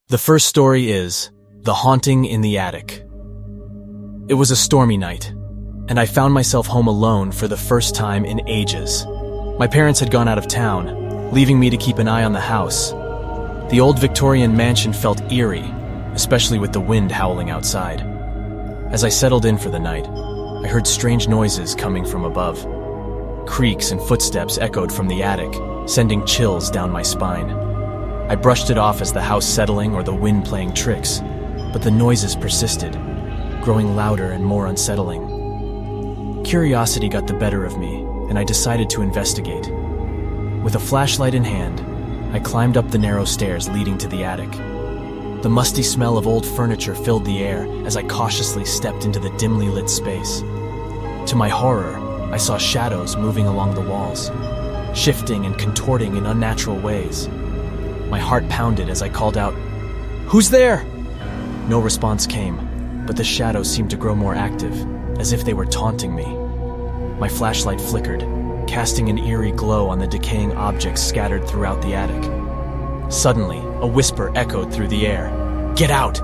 The first story is The Haunting in the Attic. It was a stormy night, and I found myself home alone for the first time in ages. My parents had gone out of town, leaving me to keep an eye on the house. The old Victorian mansion felt eerie, especially with the wind howling outside. As I settled in for the night, I heard strange noises coming from above. Creaks and footsteps echoed from the attic, sending chills down my spine. I brushed it off as the house settling or the wind playing tricks, but the noises persisted, growing louder and more unsettling. Curiosity got the better of me, and I decided to investigate. With a flashlight in hand, I climbed up the narrow stairs leading to the attic. The musty smell of old furniture filled the air as I cautiously stepped into the dimly lit space. To my horror, I saw shadows moving along the walls, shifting and contorting in unnatural ways. My heart pounded as I called out, "Who's there?" No response came, but the shadows seemed to grow more active, as if they were taunting me. My flashlight flickered, casting an eerie glow on the decaying objects scattered throughout the attic. Suddenly, a whisper echoed through the air. "Get out!"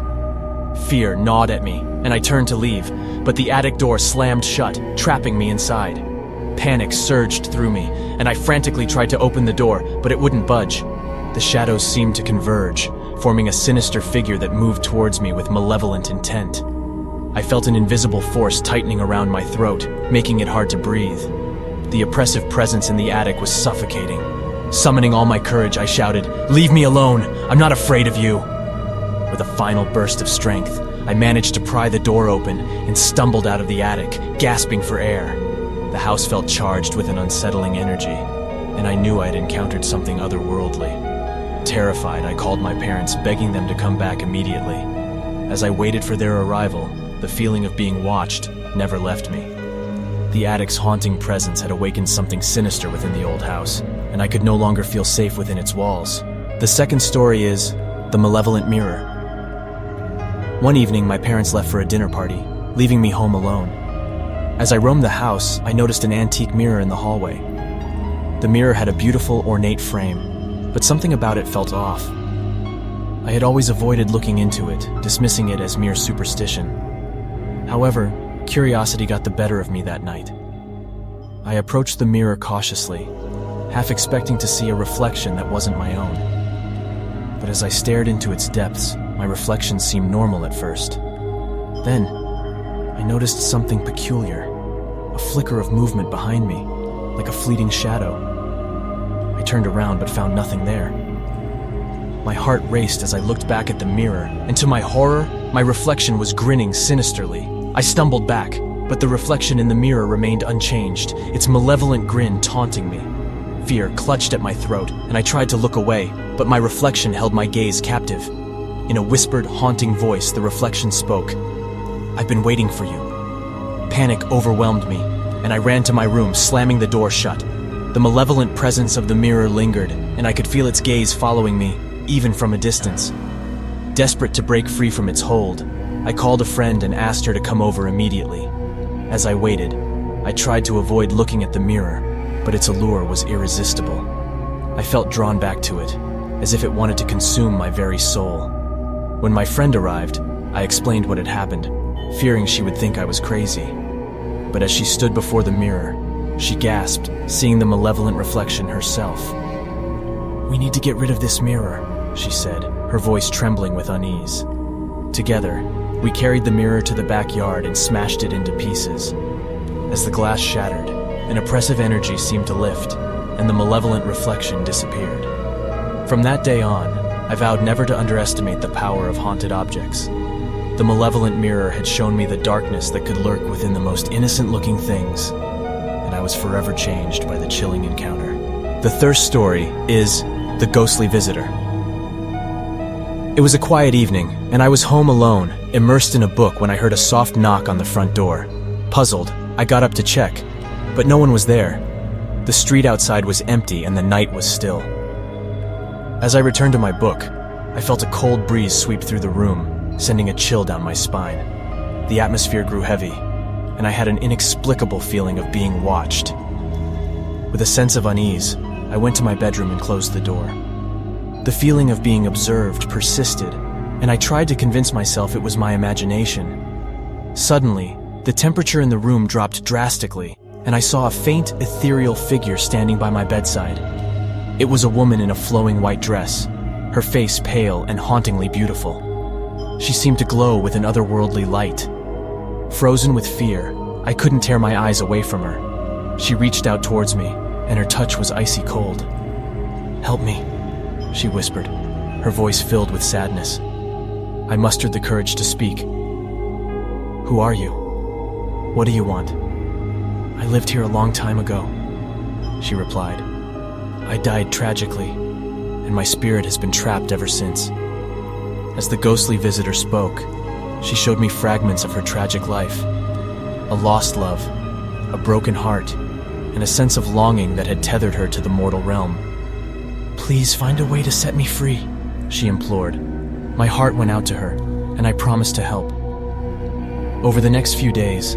Fear gnawed at me, and I turned to leave, but the attic door slammed shut, trapping me inside. Panic surged through me, and I frantically tried to open the door, but it wouldn't budge. The shadows seemed to converge, forming a sinister figure that moved towards me with malevolent intent. I felt an invisible force tightening around my throat, making it hard to breathe. The oppressive presence in the attic was suffocating. Summoning all my courage, I shouted, "Leave me alone! I'm not afraid of you!" With a final burst of strength, I managed to pry the door open and stumbled out of the attic, gasping for air. The house felt charged with an unsettling energy, and I knew I'd encountered something otherworldly. Terrified, I called my parents, begging them to come back immediately. As I waited for their arrival, the feeling of being watched never left me. The attic's haunting presence had awakened something sinister within the old house, and I could no longer feel safe within its walls. The second story is The Malevolent Mirror. One evening, my parents left for a dinner party, leaving me home alone. As I roamed the house, I noticed an antique mirror in the hallway. The mirror had a beautiful, ornate frame, but something about it felt off. I had always avoided looking into it, dismissing it as mere superstition. However, curiosity got the better of me that night. I approached the mirror cautiously, half expecting to see a reflection that wasn't my own. But as I stared into its depths, my reflection seemed normal at first. Then, I noticed something peculiar, a flicker of movement behind me, like a fleeting shadow. I turned around but found nothing there. My heart raced as I looked back at the mirror, and to my horror, my reflection was grinning sinisterly. I stumbled back, but the reflection in the mirror remained unchanged, its malevolent grin taunting me. Fear clutched at my throat, and I tried to look away, but my reflection held my gaze captive. In a whispered, haunting voice, the reflection spoke, "I've been waiting for you." Panic overwhelmed me, and I ran to my room, slamming the door shut. The malevolent presence of the mirror lingered, and I could feel its gaze following me, even from a distance. Desperate to break free from its hold, I called a friend and asked her to come over immediately. As I waited, I tried to avoid looking at the mirror, but its allure was irresistible. I felt drawn back to it, as if it wanted to consume my very soul. When my friend arrived, I explained what had happened, fearing she would think I was crazy. But as she stood before the mirror, she gasped, seeing the malevolent reflection herself. "We need to get rid of this mirror," she said, her voice trembling with unease. Together, we carried the mirror to the backyard and smashed it into pieces. As the glass shattered, an oppressive energy seemed to lift, and the malevolent reflection disappeared. From that day on, I vowed never to underestimate the power of haunted objects. The malevolent mirror had shown me the darkness that could lurk within the most innocent-looking things, and I was forever changed by the chilling encounter. The third story is The Ghostly Visitor. It was a quiet evening, and I was home alone, immersed in a book when I heard a soft knock on the front door. Puzzled, I got up to check, but no one was there. The street outside was empty and the night was still. As I returned to my book, I felt a cold breeze sweep through the room, sending a chill down my spine. The atmosphere grew heavy, and I had an inexplicable feeling of being watched. With a sense of unease, I went to my bedroom and closed the door. The feeling of being observed persisted, and I tried to convince myself it was my imagination. Suddenly, the temperature in the room dropped drastically, and I saw a faint, ethereal figure standing by my bedside. It was a woman in a flowing white dress, her face pale and hauntingly beautiful. She seemed to glow with an otherworldly light. Frozen with fear, I couldn't tear my eyes away from her. She reached out towards me, and her touch was icy cold. "Help me," she whispered, her voice filled with sadness. I mustered the courage to speak. "Who are you? What do you want?" "I lived here a long time ago," she replied. "I died tragically, and my spirit has been trapped ever since." As the ghostly visitor spoke, she showed me fragments of her tragic life. A lost love, a broken heart, and a sense of longing that had tethered her to the mortal realm. "Please find a way to set me free," she implored. My heart went out to her, and I promised to help. Over the next few days,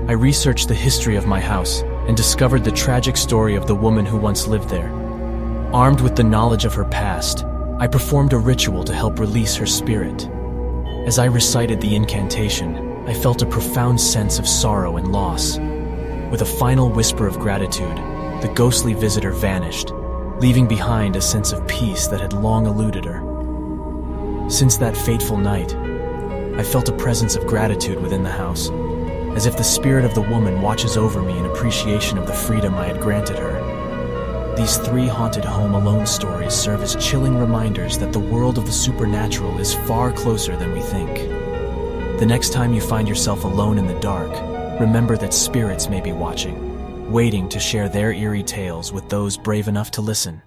I researched the history of my house and discovered the tragic story of the woman who once lived there. Armed with the knowledge of her past, I performed a ritual to help release her spirit. As I recited the incantation, I felt a profound sense of sorrow and loss. With a final whisper of gratitude, the ghostly visitor vanished, leaving behind a sense of peace that had long eluded her. Since that fateful night, I felt a presence of gratitude within the house, as if the spirit of the woman watches over me in appreciation of the freedom I had granted her. These 3 haunted home alone stories serve as chilling reminders that the world of the supernatural is far closer than we think. The next time you find yourself alone in the dark, remember that spirits may be watching, waiting to share their eerie tales with those brave enough to listen.